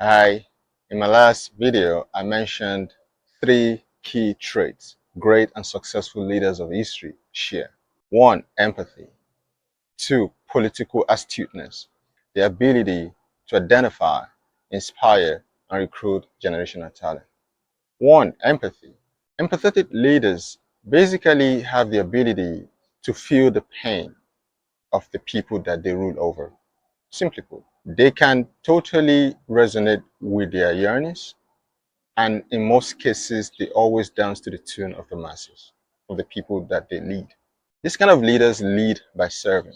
In my last video, I mentioned three key traits great and successful leaders of history share. One, empathy. Two, political astuteness, the ability to identify, inspire, and recruit generational talent. One, empathy. Empathetic leaders basically have the ability to feel the pain of the people that they rule over. Simply put, they can totally resonate with their yearnings, and in most cases, they always dance to the tune of the masses, of the people that they lead. This kind of leaders lead by serving.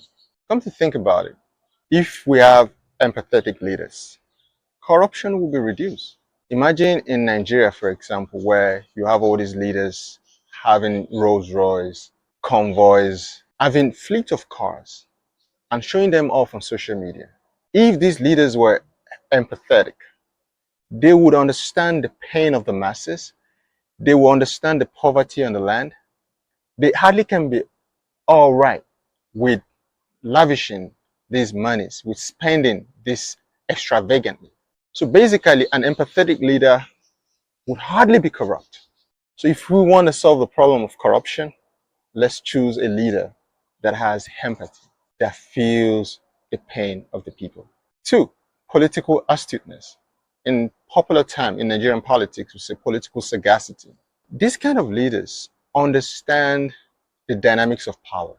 Come to think about it, if we have empathetic leaders, corruption will be reduced. Imagine in Nigeria, for example, where you have all these leaders having Rolls Royce, convoys, having fleet of cars, and showing them off on social media. If these leaders were empathetic, they would understand the pain of the masses. They will understand the poverty on the land. They hardly can be all right with lavishing these monies, with spending this extravagantly. So basically, an empathetic leader would hardly be corrupt. So if we want to solve the problem of corruption, let's choose a leader that has empathy, that feels the pain of the people. Two, political astuteness. In popular term in Nigerian politics, we say political sagacity. These kind of leaders understand the dynamics of power.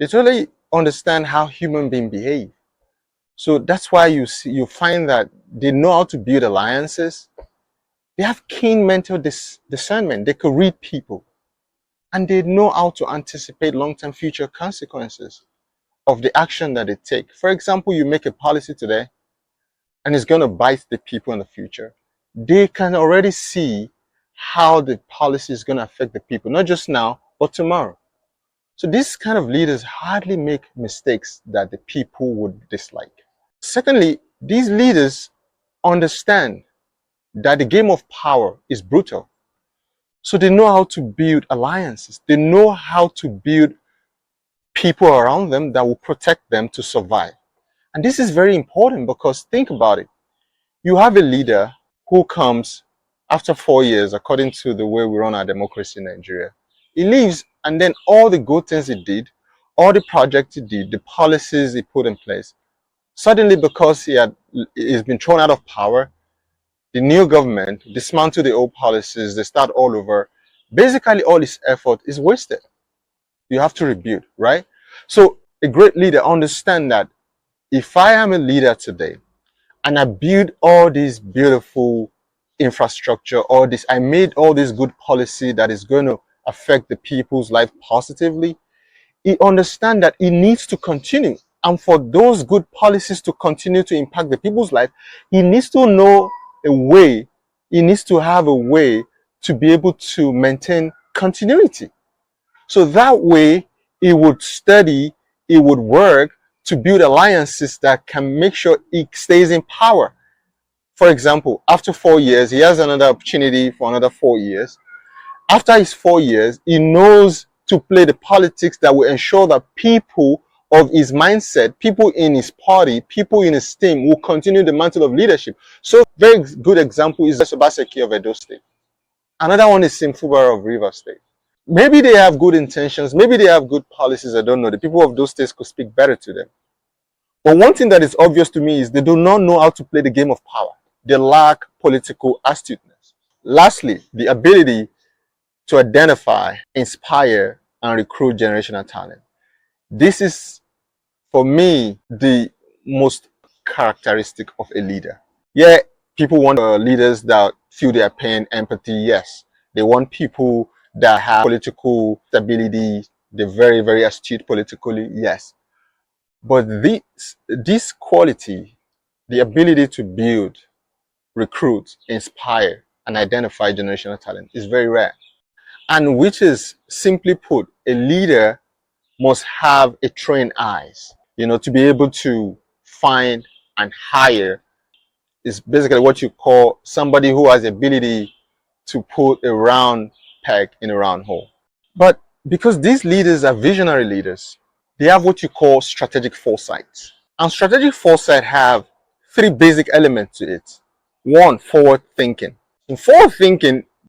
They totally understand how human beings behave. So that's why you find that they know how to build alliances. They have keen mental discernment. They could read people, and they know how to anticipate long-term future consequences of the action that they take. For example, you make a policy today and it's going to bite the people in the future. They can already see how the policy is going to affect the people, not just now, but tomorrow. So these kind of leaders hardly make mistakes that the people would dislike. Secondly, these leaders understand that the game of power is brutal. So they know how to build alliances. They know how to build people around them that will protect them to survive. And this is very important because think about it. You have a leader who comes after 4 years, according to the way we run our democracy in Nigeria. He leaves, and then all the good things he did, all the projects he did, the policies he put in place, suddenly because he's been thrown out of power, the new government dismantle the old policies, they start all over. Basically, all his effort is wasted. You have to rebuild, right? So a great leader understands that if I am a leader today and I build all this beautiful infrastructure, I made all this good policy that is going to affect the people's life positively, he understands that he needs to continue. And for those good policies to continue to impact the people's life, he needs to know a way, he needs to have a way to be able to maintain continuity. So that way, he would study, he would work to build alliances that can make sure he stays in power. For example, after 4 years, he has another opportunity for another 4 years. After his 4 years, he knows to play the politics that will ensure that people of his mindset, people in his party, people in his team will continue the mantle of leadership. So very good example is Obaseki of Edo State. Another one is Simfubara of Rivers State. Maybe they have good intentions, maybe they have good policies, I don't know. The people of those states could speak better to them. But one thing that is obvious to me is they do not know how to play the game of power. They lack political astuteness. Lastly, the ability to identify, inspire, and recruit generational talent. This is, for me, the most characteristic of a leader. Yeah, people want leaders that feel their pain, empathy, yes. They want people that have political stability, they're very, very astute politically, yes. But this quality, the ability to build, recruit, inspire, and identify generational talent is very rare. And which is, simply put, a leader must have a trained eyes, to be able to find and hire is basically what you call somebody who has the ability to put a round peg in a round hole. But because these leaders are visionary leaders, they have what you call strategic foresight. And strategic foresight have three basic elements to it. One, forward thinking. In forward thinking,